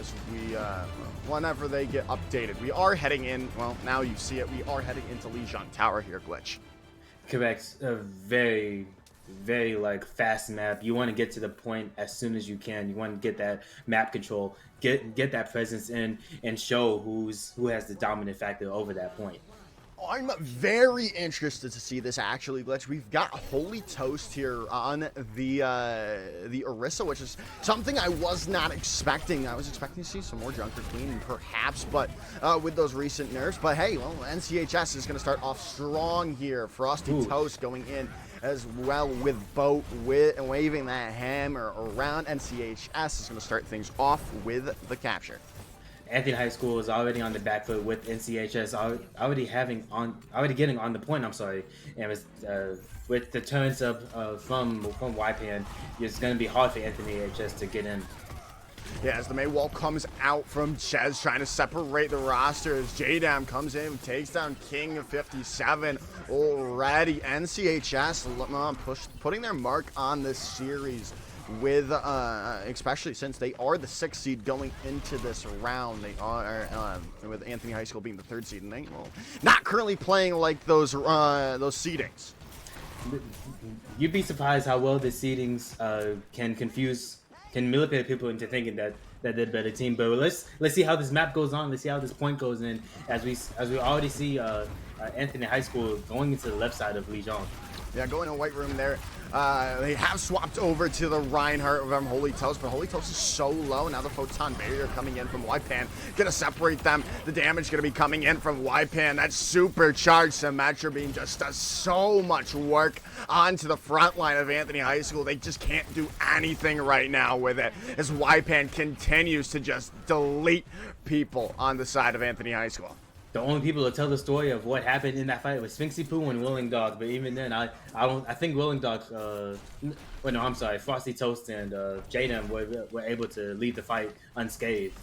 as we, whenever they get updated. We are heading in, well, now you see it, we are heading into Lijiang Tower here, Glitch. Correct. A very, very like fast map. You want to get to the point as soon as you can. You want to get that map control, get that presence in, and show who has the dominant factor over that point. I'm very interested to see this actually, Glitch. We've got Holy Toast here on the Orisa, which is something I was not expecting. I was expecting to see some more Junker Queen, perhaps, but with those recent nerfs. But hey, well, NCHS is going to start off strong here. Frosty Toast going in as well with Boat and waving that hammer around. NCHS is going to start things off with the capture. Anthony High School is already on the back foot with NCHS already getting on the point. I'm sorry, and with the turns up from YPN, it's going to be hard for Anthony HS to get in. Yeah, as the Maywall comes out from Ches, trying to separate the roster as JDam comes in, takes down King of 57 already. NCHS putting their mark on this series with, especially since they are the 6th seed going into this round. They are, with Anthony High School being the 3rd seed, and they, well, not currently playing like those seedings. You'd be surprised how well the seedings can manipulate people into thinking that they're a better team. But let's see how this map goes on. Let's see how this point goes in as we already see Anthony High School going into the left side of Lijiang. Yeah, going to White Room there. They have swapped over to the Reinhardt from Holy Toast, but Holy Toast is so low. Now the Photon Barrier coming in from YPan. Gonna separate them. The damage gonna be coming in from YPan. That supercharged Symmetra Beam just does so much work onto the front line of Anthony High School. They just can't do anything right now with it as YPan continues to just delete people on the side of Anthony High School. The only people to tell the story of what happened in that fight was Sphinxy Poo and Willing Dog, but even then, I think Willing Dog, Frosty Toast and Jaden were able to lead the fight unscathed.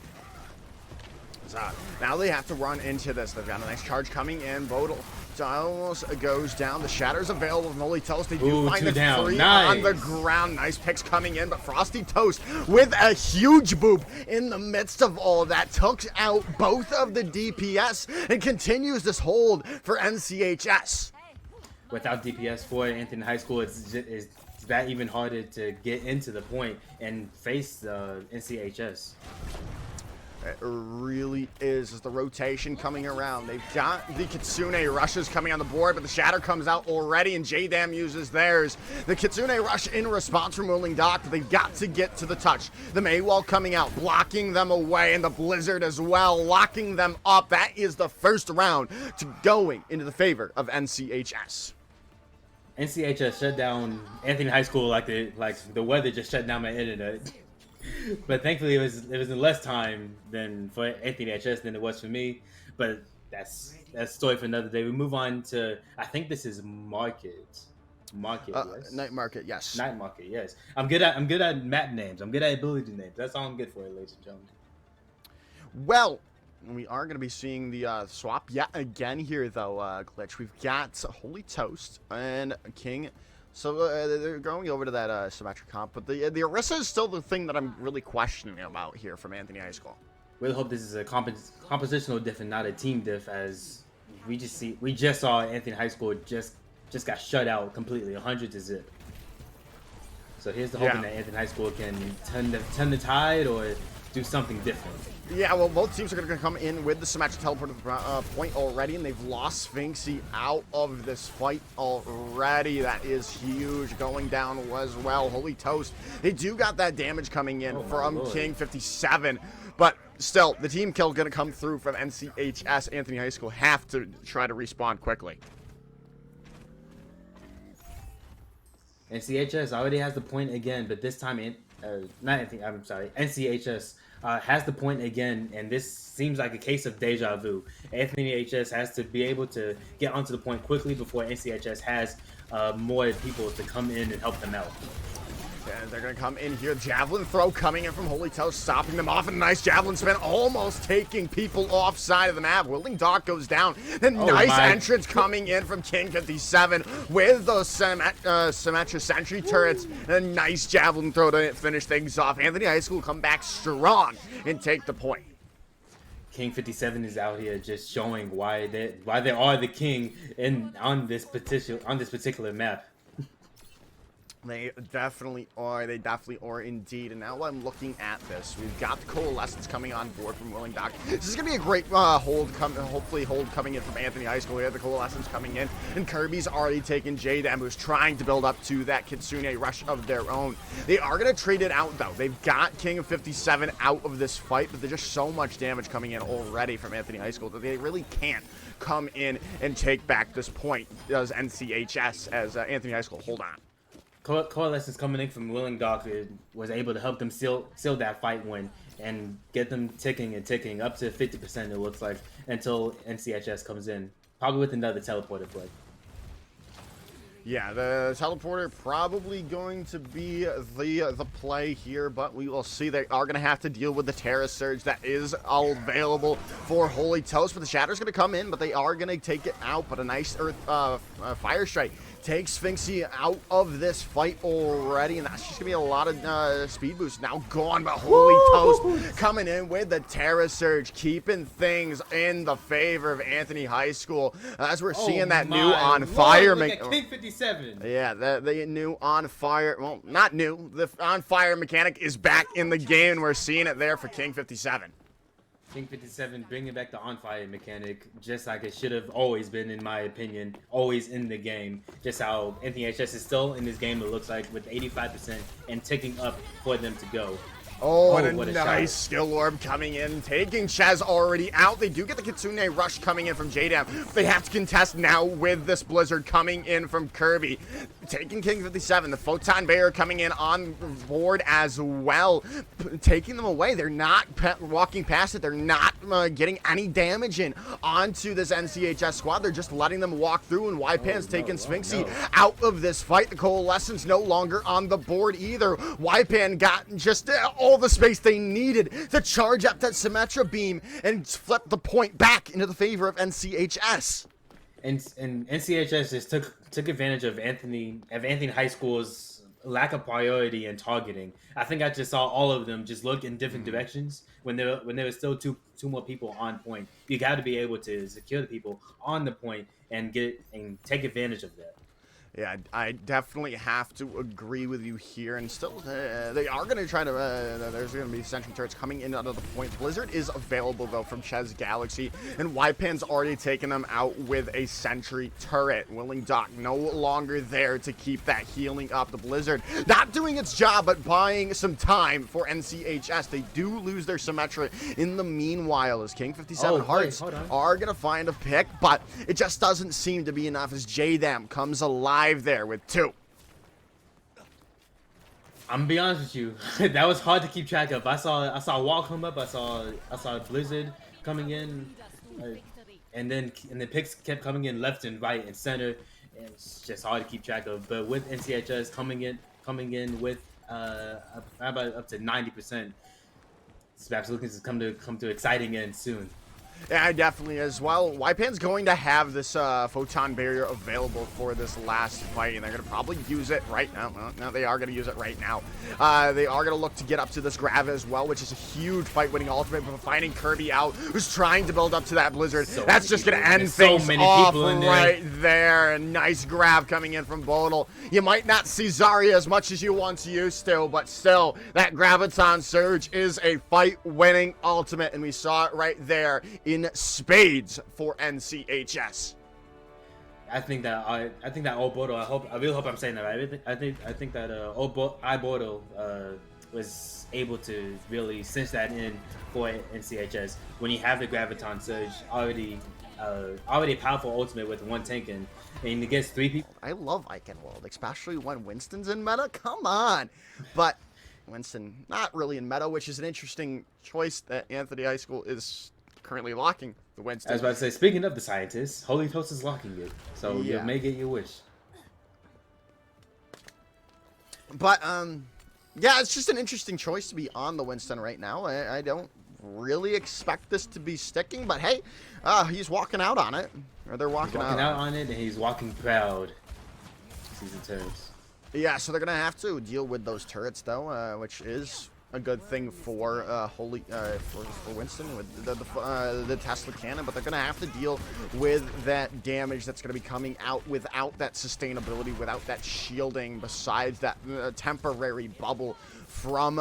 Now they have to run into this. They've got a nice charge coming in. Bodil almost goes down. The Shatter's available from Holy Toast. They do find the three on the ground. Nice picks coming in, but Frosty Toast with a huge boop in the midst of all of that took out both of the DPS and continues this hold for NCHS. Without DPS for Anthony High School, it's that even harder to get into the point and face NCHS. It really is. As the rotation coming around, they've got the Kitsune rushes coming on the board, but the Shatter comes out already, and JDam uses theirs. The Kitsune rush in response from Willing Doc, but they've got to get to the touch. The Maywall coming out, blocking them away, and the Blizzard as well, locking them up. That is the first round to going into the favor of NCHS. NCHS shut down Anthony High School like the weather just shut down my internet. But thankfully, it was in less time than for Anthony HS than it was for me. But that's a story for another day. We move on to, I think this is Market. Yes. Night Market, yes. Night Market, yes. I'm good at map names. I'm good at ability names. That's all I'm good for, ladies and gentlemen. Well, we are going to be seeing the swap yet again here, though, Glitch. We've got Holy Toast and King. So they're going over to that symmetric comp, but the Orisa is still the thing that I'm really questioning about here from Anthony High School. Really hope this is a compositional diff and not a team diff, as we just saw Anthony High School just got shut out completely, 100 to zip. So here's the hoping that Anthony High School can turn the tide or do something different. Yeah, well, both teams are going to come in with the Symmetric Teleport to the point already, and they've lost Sphinxy out of this fight already. That is huge, going down as well. Holy Toast, they do got that damage coming in from King 57, but still, the team kill going to come through from NCHS. Anthony High School have to try to respawn quickly. NCHS already has the point again, but this time NCHS has the point again, and this seems like a case of deja vu. Anthony HS has to be able to get onto the point quickly before NCHS has more people to come in and help them out. And they're going to come in here. Javelin throw coming in from Holy Toast, stopping them off. And a nice javelin spin, almost taking people offside of the map. Willing Doc goes down. Then nice entrance coming in from King 57 with those Symmetra sentry turrets. And a nice javelin throw to finish things off. Anthony High School come back strong and take the point. King 57 is out here just showing why they are the king on this particular map. They definitely are. They definitely are indeed. And now while I'm looking at this, we've got the Coalescence coming on board from Willing Doc. This is going to be a great hopefully hold coming in from Anthony High School here. The Coalescence coming in. And Kirby's already taken JDM, who's trying to build up to that Kitsune rush of their own. They are going to trade it out, though. They've got King of 57 out of this fight, but there's just so much damage coming in already from Anthony High School that they really can't come in and take back this point. Does NCHS as Anthony High School hold on. Coalescence coming in from Willing Doc was able to help them seal that fight win and get them ticking and ticking up to 50%, it looks like, until NCHS comes in, probably with another teleporter play. Yeah, the teleporter probably going to be the play here, but we will see. They are going to have to deal with the Terra Surge that is available for Holy Toast, but the Shatter's going to come in, but they are going to take it out. But a nice Fire Strike takes Sphinxy out of this fight already, and that's just gonna be a lot of speed boost now gone. But Holy Toast coming in with the Terra Surge, keeping things in the favor of Anthony High School as we're seeing that new on fire. King 57. Yeah, the new on fire. Well, not new. The on fire mechanic is back in the game, and we're seeing it there for King 57. King 57 bringing back the on-fire mechanic, just like it should have always been, in my opinion, always in the game. Just how NCHS is still in this game, it looks like, with 85% and ticking up for them to go. Oh, and a nice skill orb coming in, taking Chaz already out. They do get the Kitsune rush coming in from JDam. They have to contest now with this Blizzard coming in from Kirby. Taking King 57, the Photon Bear coming in on board as well, taking them away. They're not walking past it. They're not getting any damage in onto this NCHS squad. They're just letting them walk through, and YPan's taking Sphinxy out of this fight. The Coalescence no longer on the board either. YPan got just all the space they needed to charge up that Symmetra beam and flip the point back into the favor of NCHS. And NCHS just took advantage of Anthony High School's lack of priority and targeting. I think I just saw all of them just look in different directions when there were still two more people on point. You got to be able to secure the people on the point and take advantage of that. Yeah, I definitely have to agree with you here. And still, they are going to try to, there's going to be sentry turrets coming in out of the point. Blizzard is available, though, from Ches Galaxy. And YPan's already taken them out with a sentry turret. Willing Doc no longer there to keep that healing up. The Blizzard not doing its job, but buying some time for NCHS. They do lose their Symmetra in the meanwhile, as King 57 Hearts are going to find a pick. But it just doesn't seem to be enough as JDam comes alive there with 2. I'm gonna be honest with you, that was hard to keep track of. I saw Wall come up, I saw Blizzard coming in, and then picks kept coming in left and right and center, and it's just hard to keep track of. But with NCHS coming in with about up to 90%, this map's looking to come to exciting end soon. Yeah, definitely as well. YPan's going to have this Photon Barrier available for this last fight, and they're going to probably use it right now. Well, no, they are going to use it right now. They are going to look to get up to this Grav as well, which is a huge fight-winning ultimate, but finding Kirby out, who's trying to build up to that Blizzard. That's just going to end things off right there. A nice Grav coming in from Bodal. You might not see Zarya as much as you once used to, but still, that Graviton Surge is a fight-winning ultimate, and we saw it right there in spades for NCHS. I think that Obodo, I really hope I'm saying that right. I think that Obodo was able to really cinch that in for NCHS when you have the Graviton Surge already a powerful ultimate with one tank in, and against 3 people. I love Eichenwald, especially when Winston's in meta. Come on, but Winston not really in meta, which is an interesting choice that Anthony High School is currently locking the Winston. I was about to say, speaking of the scientists, Holy Toast is locking it, so you may get your wish. But, yeah, it's just an interesting choice to be on the Winston right now. I don't really expect this to be sticking, but hey, he's walking out on it. Or they're walking out on it, and he's walking proud. Season turns. Yeah, so they're going to have to deal with those turrets, though, which is a good thing for for Winston with the Tesla cannon, but they're going to have to deal with that damage that's going to be coming out without that sustainability, without that shielding, besides that temporary bubble from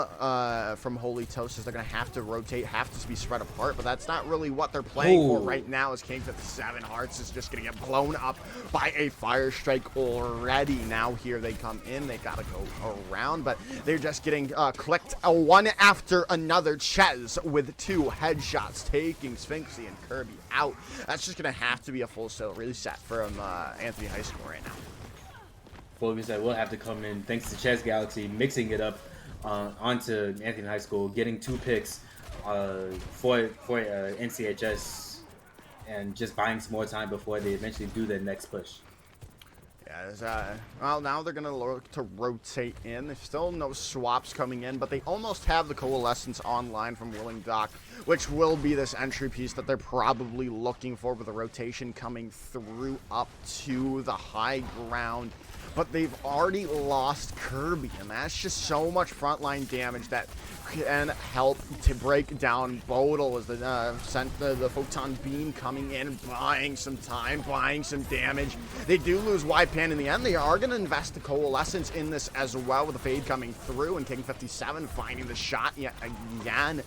Holy Toast. They're going to have to rotate, have to be spread apart, but that's not really what they're playing for right now, as King 57 Hearts is just going to get blown up by a Fire Strike already. Now here they come in, they got to go around, but they're just getting clicked one after another. Ches with 2 headshots, taking Sphinxy and Kirby out. That's just going to have to be a full sale reset from Anthony High School right now. Full reset will have to come in thanks to Ches Galaxy, mixing it up onto Anthony High School, getting 2 picks for NCHS, and just buying some more time before they eventually do their next push. Yeah, well, now they're going to look to rotate in. There's still no swaps coming in, but they almost have the Coalescence online from Willing Dock, which will be this entry piece that they're probably looking for, with a rotation coming through up to the high ground. But they've already lost Kirby, and that's just so much frontline damage that can help to break down Bodil as the Photon Beam coming in, buying some time, buying some damage. They do lose YPan in the end. They are going to invest the Coalescence in this as well, with the fade coming through, and King 57 finding the shot yet again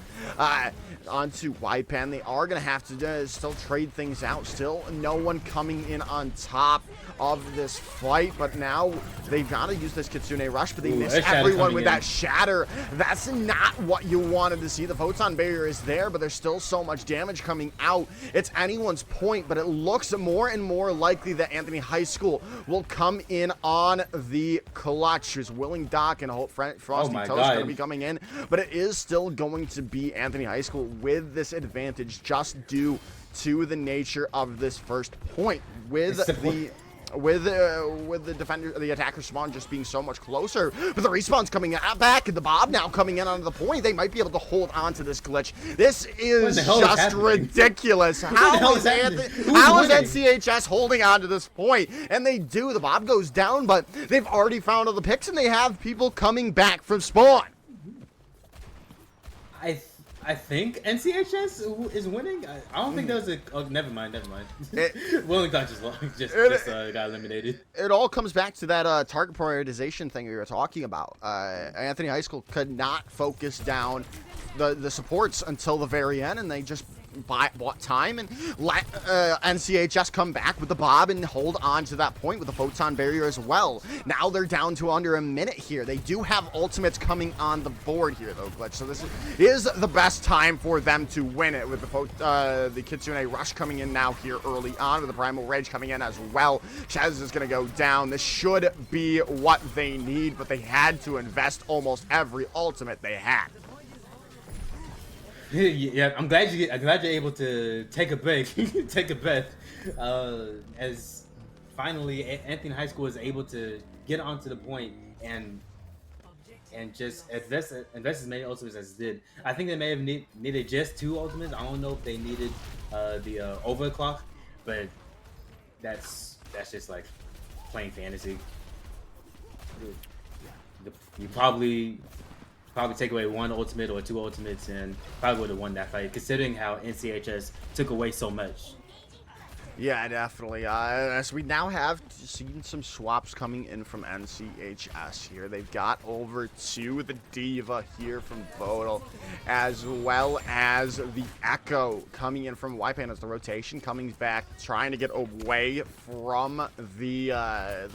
onto YPan. They are going to have to still trade things out. Still no one coming in on top of this fight, but now they've got to use this Kitsune Rush, but they miss everyone with that Shatter. That's not what you wanted to see. The Photon Barrier is there, but there's still so much damage coming out. It's anyone's point, but it looks more and more likely that Anthony High School will come in on the clutch. As Willing Dock and Frosty Toast going to be coming in, but it is still going to be Anthony High School with this advantage, just due to the nature of this first point, with the defender, the attacker spawn just being so much closer. But the respawn's coming back, and the Bob now coming in onto the point. They might be able to hold on to this glitch. This is just ridiculous. How is NCHS holding on to this point? And they do. The Bob goes down, but they've already found all the picks, and they have people coming back from spawn. I think NCHS is winning. I don't think there was a. Oh, never mind. Willing Dock just got eliminated. It all comes back to that target prioritization thing we were talking about. Anthony High School could not focus down the supports until the very end, and they just bought time and let NCHS come back with the Bob and hold on to that point with the Photon Barrier as well. Now they're down to under a minute here. They do have ultimates coming on the board here, though, Glitch. So this is the best time for them to win it, with the Kitsune Rush coming in now here early on, with the Primal Rage coming in as well. Ches is going to go down. This should be what they need, but they had to invest almost every ultimate they had. Yeah, I'm glad you're able to take a break, take a breath, as finally Anthony High School is able to get onto the point and just invest as many ultimates as it did. I think they may have needed just 2 ultimates. I don't know if they needed the overclock, but that's just like playing fantasy. You probably take away 1 ultimate or 2 ultimates and probably would have won that fight, considering how NCHS took away so much. Yeah, definitely. So we now have seen some swaps coming in from NCHS here. They've got over to the Diva here from Bodil, as well as the Echo coming in from YPan as the rotation coming back, trying to get away from the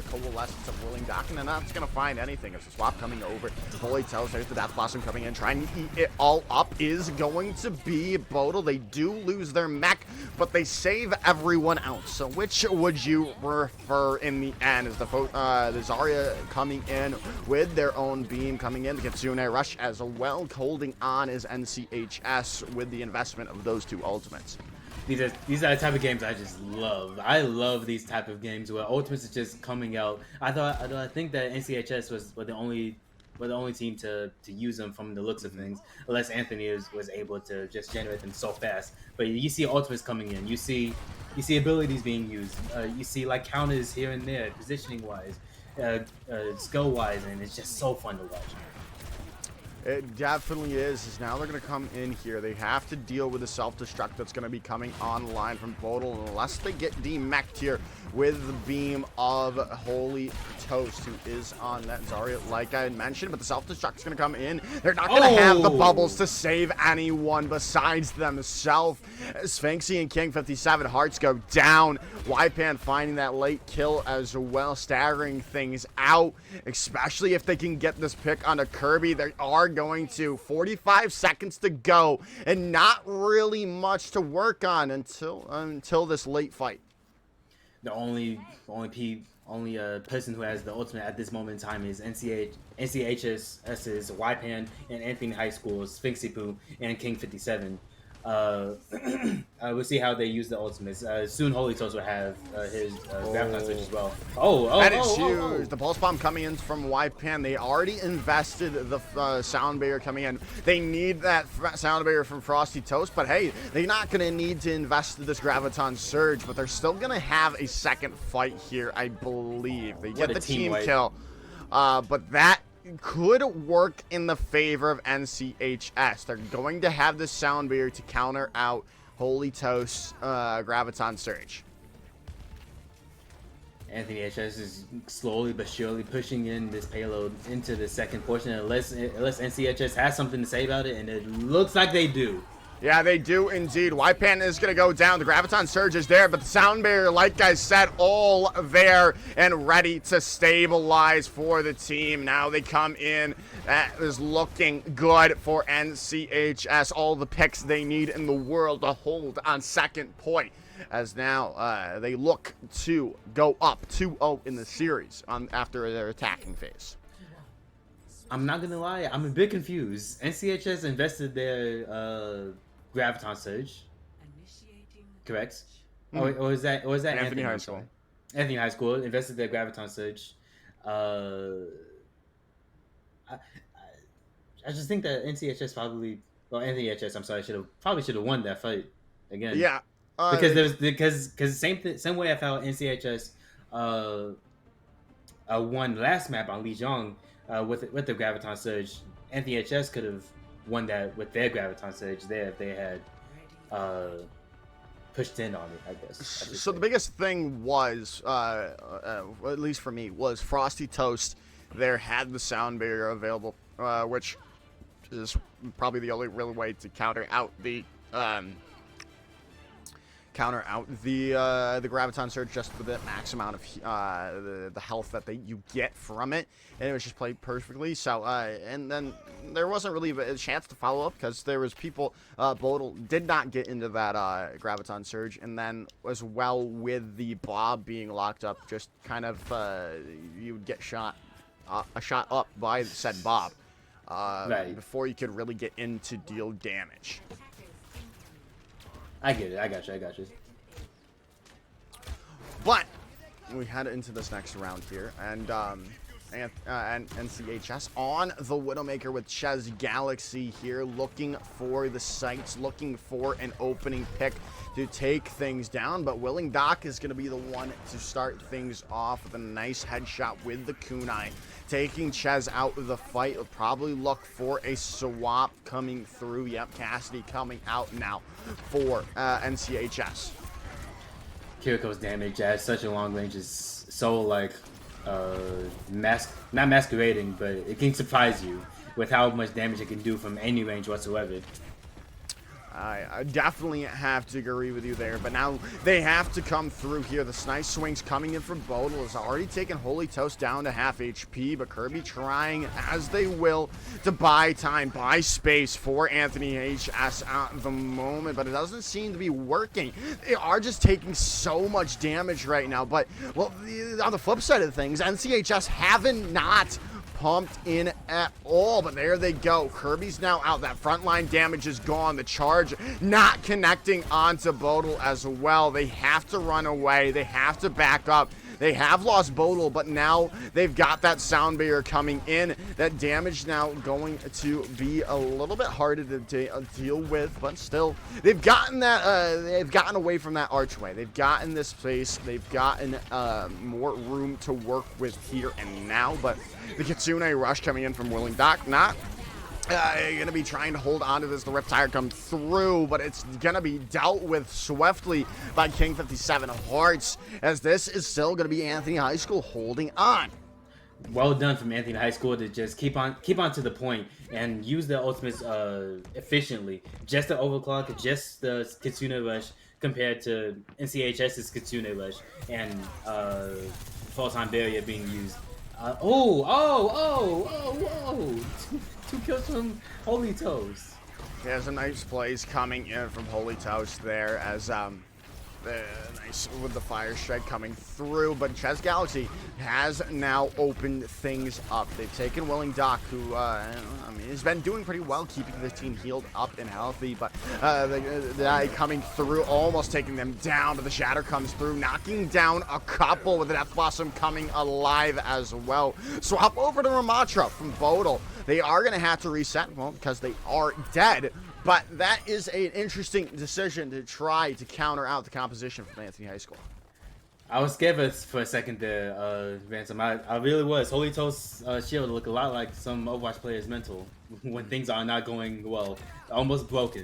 Coalescence of Willing Dock, and they're not going to find anything. It's a swap coming over. Holy Toast, there's the Death Blossom coming in, trying to eat it all up is going to be Bodil. They do lose their mech, but they save everyone else. So which would you prefer in the end? Is the Zarya coming in with their own beam coming in? The Kitsune Rush as well, holding on is NCHS with the investment of those 2 ultimates. These are the type of games I just love. I love these type of games where Ultimates is just coming out. I think that NCHS were the only team to use them from the looks of things, unless Anthony was able to just generate them so fast. But you see Ultimates coming in. You see abilities being used. You see like counters here and there, positioning wise, skill wise, and it's just so fun to watch. It definitely is. Now they're going to come in here. They have to deal with the self-destruct that's going to be coming online from Bodil, unless they get demeched here with the beam of Holy Toast, who is on that Zarya, like I had mentioned. But the self-destruct is going to come in. They're not going to have the bubbles to save anyone besides themselves. Sphinxy and King 57 hearts go down. YPan finding that late kill as well, staggering things out, especially if they can get this pick onto Kirby. They are going to 45 seconds to go and not really much to work on until this late fight. The only person who has the ultimate at this moment in time is NCHS's YPan and Anthony High School's Sphinxy Poo and King 57. We'll see how they use the ultimates. Soon Holy Toast will have his graviton switch as well. That is huge. The pulse bomb coming in from YPan. They already invested the sound barrier coming in. They need that sound barrier from Frosty Toast, but hey, they're not going to need to invest this graviton surge, but they're still going to have a second fight here, I believe. They get the team kill, but that could work in the favor of NCHS. They're going to have the sound barrier to counter out Holy Toast graviton surge. Anthony HS is slowly but surely pushing in this payload into the second portion, unless NCHS has something to say about it, and it looks like they do. Yeah, they do indeed. YPan is going to go down. The graviton surge is there, but the sound barrier, like I said, all there and ready to stabilize for the team. Now they come in. That is looking good for NCHS. All the picks they need in the world to hold on second point, as now they look to go up 2-0 in the series after their attacking phase. I'm not going to lie. I'm a bit confused. NCHS invested their graviton surge, correct? Or is that Anthony High School? Anthony High School invested their graviton surge. I just think that NCHS NCHS, I'm sorry, should have won that fight again. Yeah, because same way I felt NCHS won last map on Lijiang with the graviton surge. NCHS could have won that with their graviton surge there if they had pushed in on it, I guess. So the biggest thing was, at least for me, was Frosty Toast there had the sound barrier available, which is probably the only real way to counter out the graviton surge, just with the max amount of the health that you get from it, and it was just played perfectly. So and then there wasn't really a chance to follow up because there was people. Bodil did not get into that graviton surge, and then as well with the Bob being locked up, just kind of you would get shot up by said Bob before you could really get in to deal damage. I get it. I got you. But we head into this next round here, and NCHS on the Widowmaker with Ches Galaxy here, looking for the sights, looking for an opening pick to take things down. But Willing Doc is going to be the one to start things off with a nice headshot with the kunai, taking Ches out of the fight. Will probably look for a swap coming through. Yep, Cassidy coming out now for NCHS. Kiriko's damage at such a long range is so like not masquerading, but it can surprise you with how much damage it can do from any range whatsoever. I definitely have to agree with you there, but now they have to come through here. The nice swings coming in from Bodil has already taken Holy Toast down to half HP, but Kirby trying, as they will, to buy time, buy space for Anthony HS at the moment, but it doesn't seem to be working. They are just taking so much damage right now, but, well, on the flip side of things, NCHS haven't not pumped in at all, but there they go. Kirby's now out. That frontline damage is gone. The charge not connecting onto Bodil as well. They have to run away. They have to back up. They have lost Bodil, but now they've got that sound barrier coming in. That damage now going to be a little bit harder to deal with, but still, they've gotten that. They've gotten away from that archway. They've gotten this space. They've gotten more room to work with here and now. But the Kitsune rush coming in from Willing Doc, not going to be trying to hold on to this. The Riptire comes through, but it's going to be dealt with swiftly by King 57 Hearts, as this is still going to be Anthony High School holding on. Well done from Anthony High School to just keep on to the point and use the ultimates efficiently. Just the overclock, just the Kitsune rush compared to NCHS's Kitsune rush and full-time barrier being used. Two kills from Holy Toast. There's some nice plays coming in from Holy Toast there, as nice with the fire strike coming through, but Chess Galaxy has now opened things up. They've taken Willing Doc, who I mean, has been doing pretty well keeping this team healed up and healthy, but the guy coming through, almost taking them down, but the Shatter comes through, knocking down a couple, with the Death Blossom coming alive as well. Swap over to Ramatra from Bodil. They are going to have to reset, well, because they are dead. But that is an interesting decision to try to counter out the composition from Anthony High School. I was scared for a second there, Ransom. I really was. Holy Toast shield look a lot like some Overwatch players' mental when things are not going well, almost broken,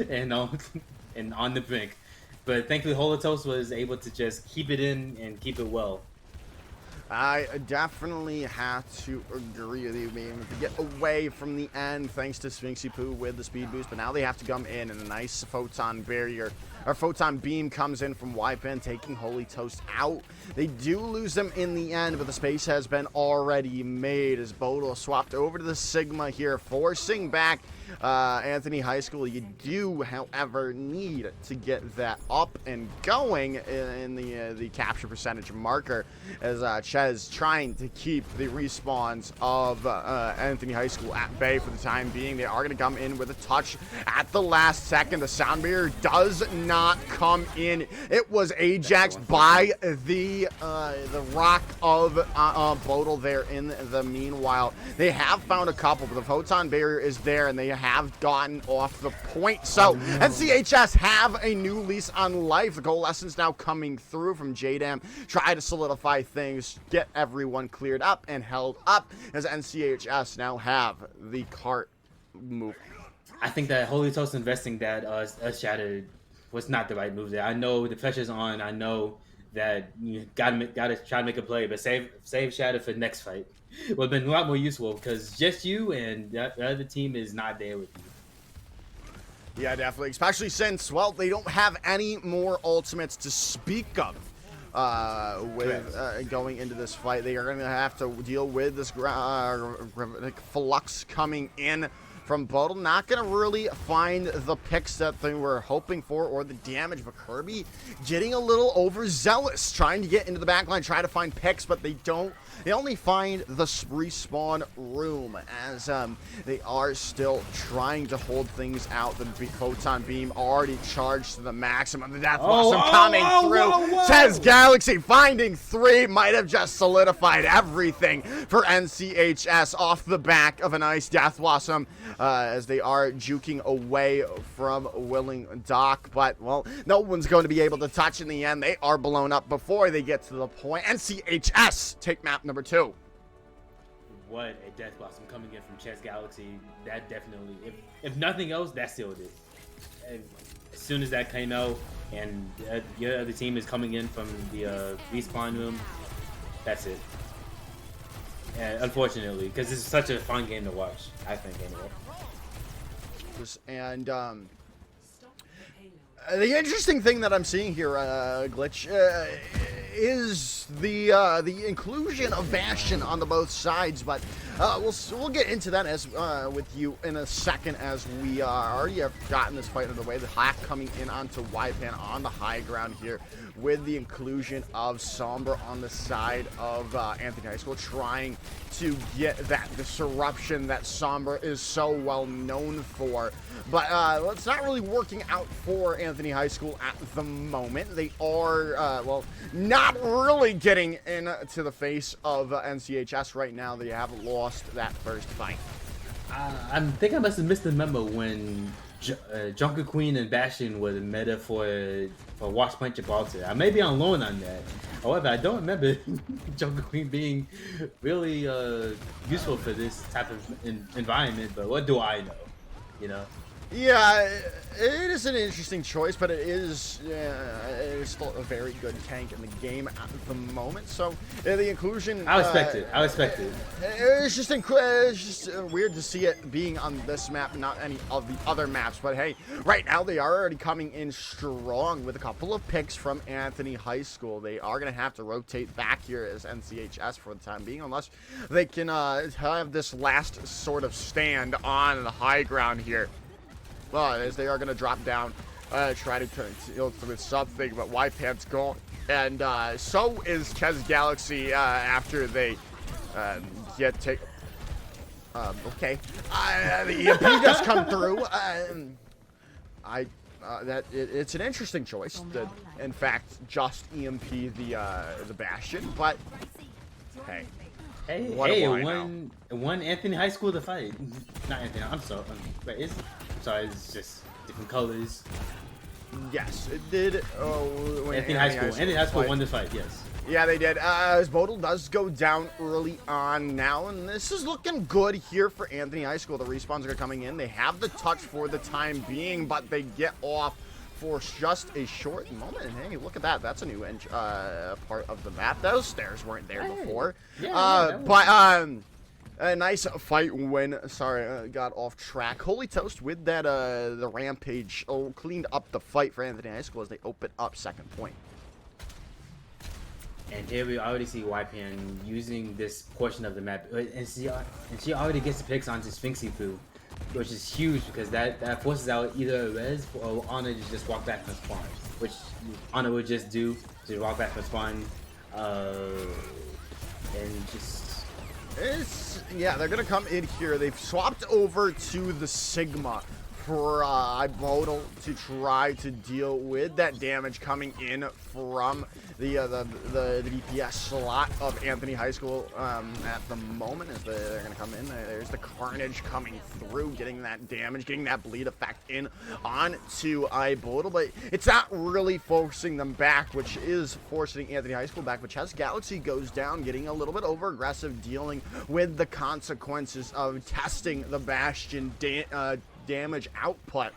and on the brink. But thankfully, Holy Toast was able to just keep it in and keep it well. I definitely have to agree with you, being able to get away from the end thanks to Sphinxy Poo with the speed boost, but now they have to come in, and a nice photon barrier, or photon beam comes in from YPen, taking Holy Toast out. They do lose them in the end, but the space has been already made as Bodil swapped over to the Sigma here, forcing back Anthony High School. You do, however, need to get that up and going in the capture percentage marker, as Chez trying to keep the respawns of Anthony High School at bay for the time being. They are going to come in with a touch at the last second. The sound barrier does not come in. It was Ajaxed by the rock of Bodil there in the meanwhile. They have found a couple, but the photon barrier is there, and they have gotten off the point. So NCHS have a new lease on life. The coalescence now coming through from JDAM. Try to solidify things, get everyone cleared up and held up, as NCHS now have the cart moving. I think that Holy Toast investing that Shatter was not the right move there. I know the pressure's on. I know that you gotta try to make a play, but save Shatter for next fight. Would have been a lot more useful, because just you and the other team is not there with you. Yeah, definitely. Especially since, well, they don't have any more ultimates to speak of with going into this fight. They are going to have to deal with this flux coming in from Bodil. Not going to really find the picks that they were hoping for, or the damage, but Kirby getting a little overzealous, trying to get into the backline, try to find picks, but they don't. They only find the respawn room, as they are still trying to hold things out. The photon beam already charged to the maximum. The Death Blossom coming through. Says Galaxy finding 3, might have just solidified everything for NCHS off the back of a nice Death Blossom, as they are juking away from Willing Doc. But, well, no one's going to be able to touch in the end. They are blown up before they get to the point. NCHS take map number 2. What a Death Blossom coming in from Chess Galaxy. That definitely, if nothing else, that sealed it. And as soon as that came out, and your other team is coming in from the respawn room, that's it. And unfortunately, because this is such a fun game to watch, I think, anyway. And the interesting thing that I'm seeing here, Glitch, is the inclusion of Bastion on the both sides, but we'll get into that as with you in a second, as we already have gotten this fight out of the way. The hack coming in onto YPAN on the high ground here, with the inclusion of Sombra on the side of Anthony High School, trying to get that disruption that Sombra is so well known for. But it's not really working out for Anthony High School at the moment. They are, well, not really getting into the face of NCHS right now. They have lost that first fight. I think I must have missed the memo when Junker Queen and Bastion were the meta for Watch Punch Gibraltar. I may be on loan on that. However, I don't remember Junker Queen being really useful for this type of environment, but what do I know, you know? Yeah, it is an interesting choice, but it is still a very good tank in the game at the moment. So the inclusion, I expect it. I expect it. It's just weird to see it being on this map, not any of the other maps. But hey, right now they are already coming in strong with a couple of picks from Anthony High School. They are going to have to rotate back here as NCHS for the time being, unless they can have this last sort of stand on the high ground here. Well, as they are going to drop down, try to deal with something, but YPAN's gone. And so is Ches Galaxy after they take... okay. The EMP does come through. It's an interesting choice to, in fact, just EMP the Bastion, but hey. Hey, one Anthony High School to fight. Not Anthony, I'm sorry. But it's just different colors. Yes, it did. Anthony High School won the fight, yes. Yeah, they did. As Bodal does go down early on now, and this is looking good here for Anthony High School. The respawns are coming in. They have the touch for the time being, but they get off for just a short moment. And hey, look at that. That's a new part of the map. Those stairs weren't there before. Yeah, a nice fight win. Sorry, got off track. Holy Toast with that the rampage cleaned up the fight for Anthony High School as they open up second point. And here we already see YPN using this portion of the map, and she already gets the picks onto Sphinxy Foo, which is huge because that forces out either a res or Honor to just walk back from spawn, which Honor would just do, to walk back from spawn, and just... yeah, they're gonna come in here. They've swapped over to the Sigma for Ibodal to try to deal with that damage coming in from the DPS slot of Anthony High School at the moment, as they're gonna come in. There's the carnage coming through, getting that damage, getting that bleed effect in onto Ibodal, but it's not really forcing them back, which is forcing Anthony High School back. But Ches Galaxy goes down, getting a little bit over aggressive, dealing with the consequences of testing the Bastion damage output.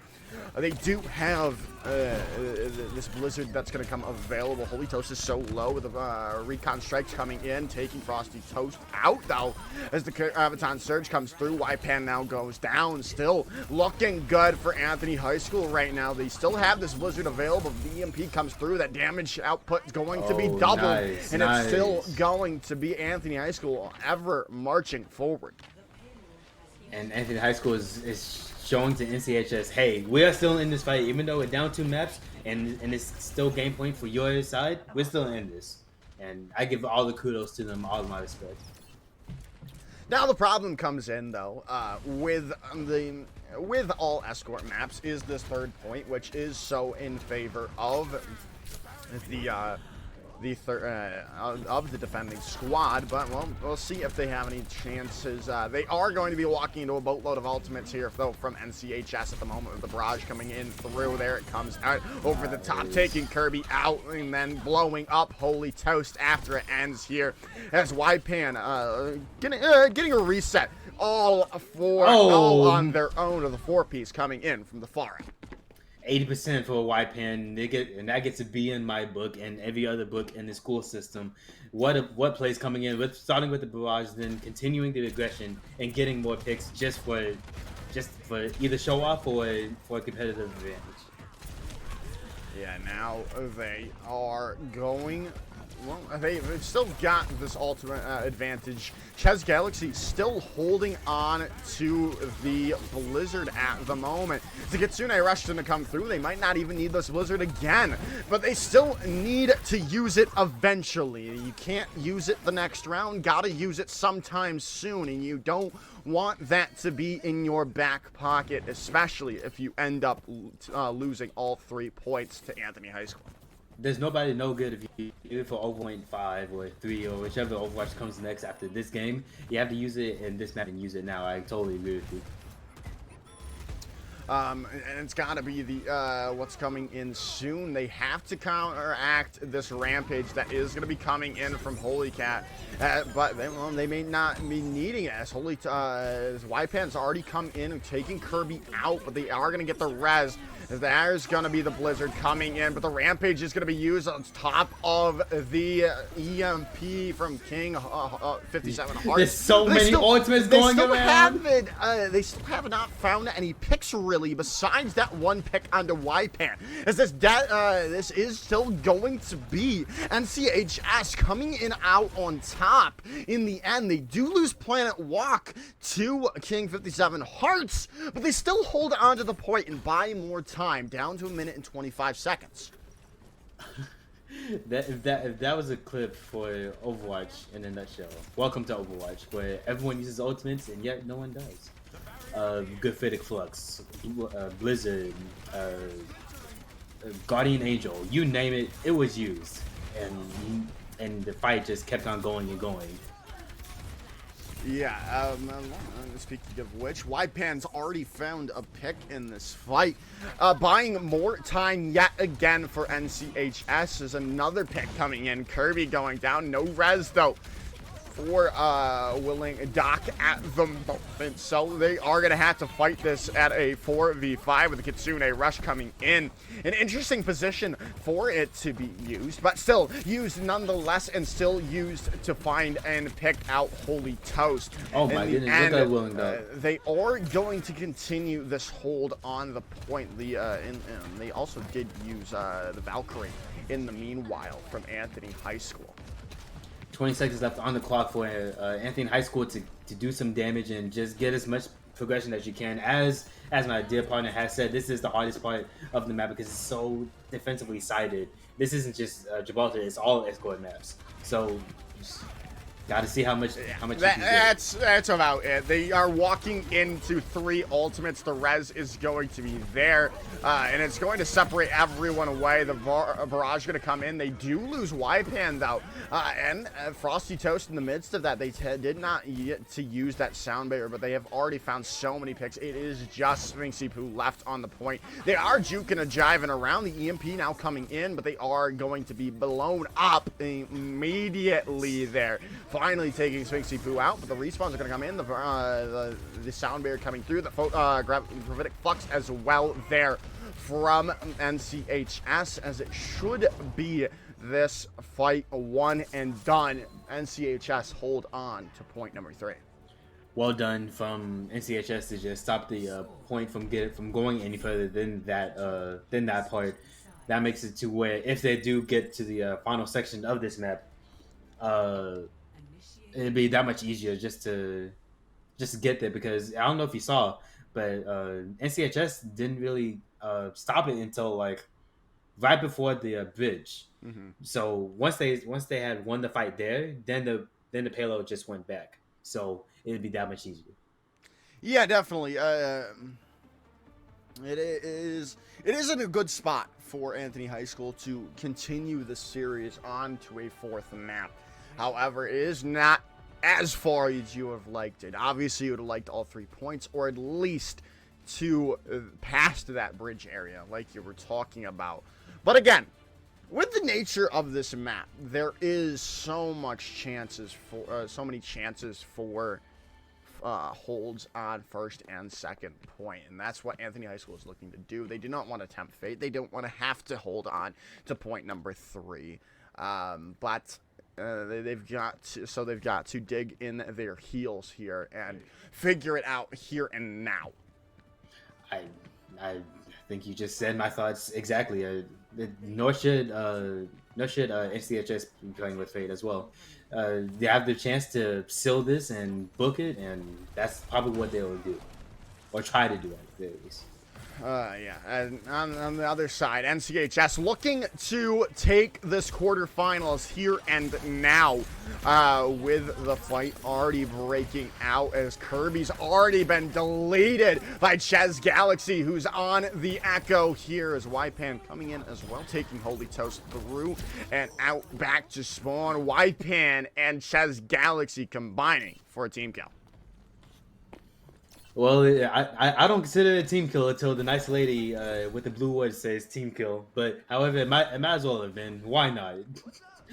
They do have this blizzard that's going to come available. Holy Toast is so low with the recon strikes coming in, taking Frosty Toast out though as the Avaton Surge comes through. YPAN now goes down, still looking good for Anthony High School right now. They still have this blizzard available. The EMP comes through, that damage output is going to be doubled, and it's still going to be Anthony High School ever marching forward. And Anthony High School is showing to NCHS, hey, we are still in this fight, even though we're down 2 maps, and it's still game point for your side, we're still in this. And I give all the kudos to them, all of my respect. Now the problem comes in though, with all escort maps, is this third point, which is so in favor of the defending squad. But well, we'll see if they have any chances. They are going to be walking into a boatload of ultimates here though from NCHS at the moment, with the barrage coming in through. There it comes out over the top, taking Kirby out and then blowing up Holy Toast after it ends here, as YPAN getting a reset all on their own, of the 4-piece coming in from the far end. 80% for YPAN, and that gets a B in my book and every other book in the school system. What plays coming in with starting with the barrage, then continuing the aggression and getting more picks just for either show off or for a competitive advantage. Yeah, now they are going Well, they've still got this ultimate advantage. Chess Galaxy still holding on to the Blizzard at the moment. The Kitsune Rush to come through. They might not even need this Blizzard again, but they still need to use it eventually. You can't use it the next round. Gotta use it sometime soon, and you don't want that to be in your back pocket, especially if you end up losing all 3 points to Anthony High School. There's nobody no good if you either for 0.5 or 3 or whichever Overwatch comes next after this game. You have to use it in this map and use it now. I totally agree with you. And it's got to be the what's coming in soon. They have to counteract this rampage that is going to be coming in from Holy Cat, but they may not be needing it as YPan's already come in and taking Kirby out, but they are going to get the res. There's going to be the Blizzard coming in, but the Rampage is going to be used on top of the EMP from King 57 Hearts. There's so many ultimates going around. They still have not found any picks really besides that one pick onto YPan. As this is still going to be NCHS coming in out on top. In the end, they do lose Planet Walk to King 57 Hearts, but they still hold on to the point and buy more time, down to 1 minute and 25 seconds. If that was a clip for Overwatch in a nutshell. Welcome to Overwatch, where everyone uses ultimates and yet no one does. Good Fittic Flux, Blizzard, Guardian Angel, you name it, it was used, and the fight just kept on going and going. Yeah, speaking of which, YPan's already found a pick in this fight. Buying more time yet again for NCHS. There's another pick coming in. Kirby going down. No res, though, for Willing Doc at the moment. So they are going to have to fight this at a 4v5 with the Kitsune Rush coming in. An interesting position for it to be used, but still used nonetheless, and still used to find and pick out Holy Toast. Oh my goodness, look at that Willing Doc. They are going to continue this hold on the point. They also did use the Valkyrie in the meanwhile from Anthony High School. 20 seconds left on the clock for Anthony High School to do some damage and just get as much progression as you can. As my dear partner has said, this is the hardest part of the map because it's so defensively sided. This isn't just Gibraltar; it's all escort maps. So got to see how much that's about it. They are walking into 3 ultimates. The res is going to be there, and it's going to separate everyone away. The barrage going to come in. They do lose YPan though, and Frosty Toast in the midst of that. They did not get to use that sound barrier, but they have already found so many picks. It is just Sphinxy Poo left on the point. They are juking and jiving around. The EMP now coming in, but they are going to be blown up immediately there. Finally taking Sphinxy Poo out, but the respawns are going to come in. The sound barrier coming through. The Gravitic Flux as well there from NCHS, as it should be this fight one and done. NCHS hold on to point number 3. Well done from NCHS to just stop the point from going any further than that part. That makes it to where if they do get to the final section of this map, it'd be that much easier just to get there, because I don't know if you saw, but NCHS didn't really stop it until like right before the bridge. Mm-hmm. So once they had won the fight there, then the payload just went back. So it'd be that much easier. Yeah, definitely. It is in a good spot for Anthony High School to continue the series on to a 4th map. However, it is not as far as you have liked it. Obviously, you would have liked all 3 points, or at least to past that bridge area like you were talking about. But again, with the nature of this map, there is so many chances for holds on 1st and 2nd point, and that's what Anthony High School is looking to do. They do not want to tempt fate. They don't want to have to hold on to point number 3, but they've got to dig in their heels here and figure it out here and now. think you just said my thoughts exactly. Nor should NCHS be playing with Fate as well. They have the chance to seal this and book it, and that's probably what they will do, or try to do at the very least. Yeah, and on the other side, NCHS looking to take this quarterfinals here and now, with the fight already breaking out as Kirby's already been deleted by Ches Galaxy, who's on the Echo here as YPan coming in as well, taking Holy Toast through and out back to spawn. YPan and Ches Galaxy combining for a team kill. Well, I don't consider it a team kill until the nice lady with the blue wood says team kill. But however, it might as well have been. Why not?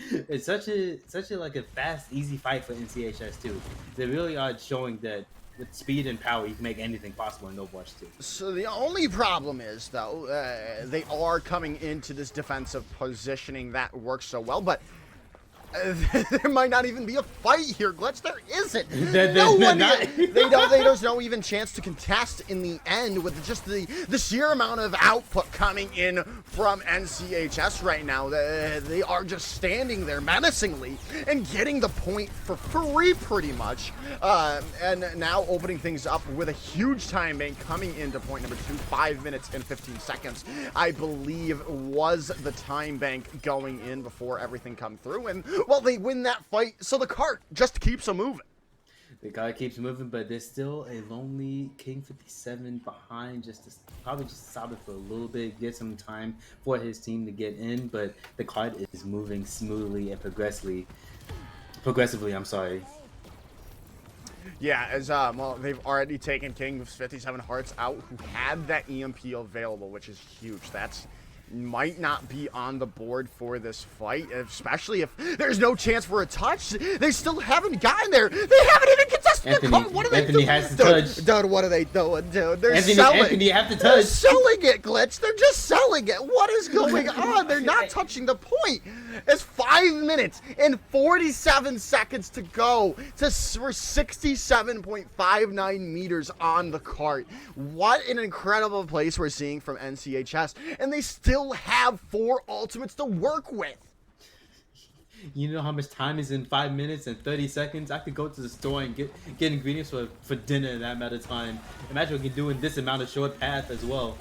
It's such a like a fast, easy fight for NCHS too. They really are showing that with speed and power, you can make anything possible in Overwatch 2. So the only problem is, though, they are coming into this defensive positioning that works so well, but there might not even be a fight here, Glitch. There isn't. There's no even chance to contest in the end with just the sheer amount of output coming in from NCHS right now. They are just standing there menacingly and getting the point for free pretty much. And now opening things up with a huge time bank coming into point number 2, 5 minutes and 15 seconds, I believe, was the time bank going in before everything come through. And well, they win that fight, so the cart just keeps a moving. The cart keeps moving, but there's still a lonely King 57 behind, probably just stop it for a little bit, get some time for his team to get in. But the cart is moving smoothly and progressively. I'm sorry. Yeah, as well, they've already taken King 57 Hearts out, who had that EMP available, which is huge. That's might not be on the board for this fight, especially if there's no chance for a touch. They still haven't gotten there. They haven't even contested the card. What are they doing? Has to touch. Dude, what are they doing, dude? They're Anthony, you have to touch. They're selling it, Glitch. They're just selling it. What is going on? They're not touching the point. It's 5 minutes and 47 seconds to go for 67.59 meters on the cart. What an incredible place we're seeing from NCHS. And they still have 4 ultimates to work with. You know how much time is in 5 minutes and 30 seconds? I could go to the store and get ingredients for dinner in that amount of time. Imagine what we can do in this amount of short path as well.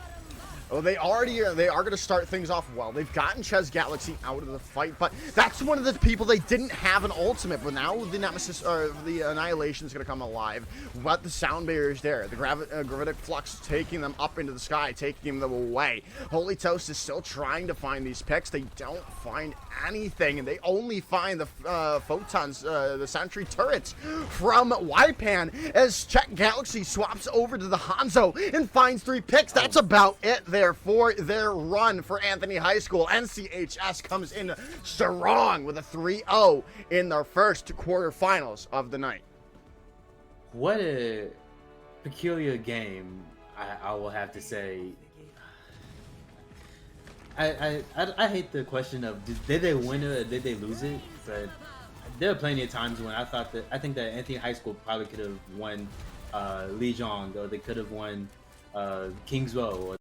Oh, they are going to start things off well. They've gotten Ches Galaxy out of the fight, but that's one of the people they didn't have an ultimate. But now the Nemesis, or the Annihilation, is going to come alive. But the sound barrier is there. The gravitic flux taking them up into the sky, taking them away. Holy Toast is still trying to find these picks. They don't find anything, and they only find the photons, the sentry turrets from YPan as Ches Galaxy swaps over to the Hanzo and finds 3 picks. That's about it there for their run for Anthony High School. NCHS comes in strong with a 3-0 in their first quarterfinals of the night. What a peculiar game, I will have to say. I hate the question of did they win it or did they lose it, but there are plenty of times when I think that Anthony High School probably could have won Lijiang, or they could have won King's Row, or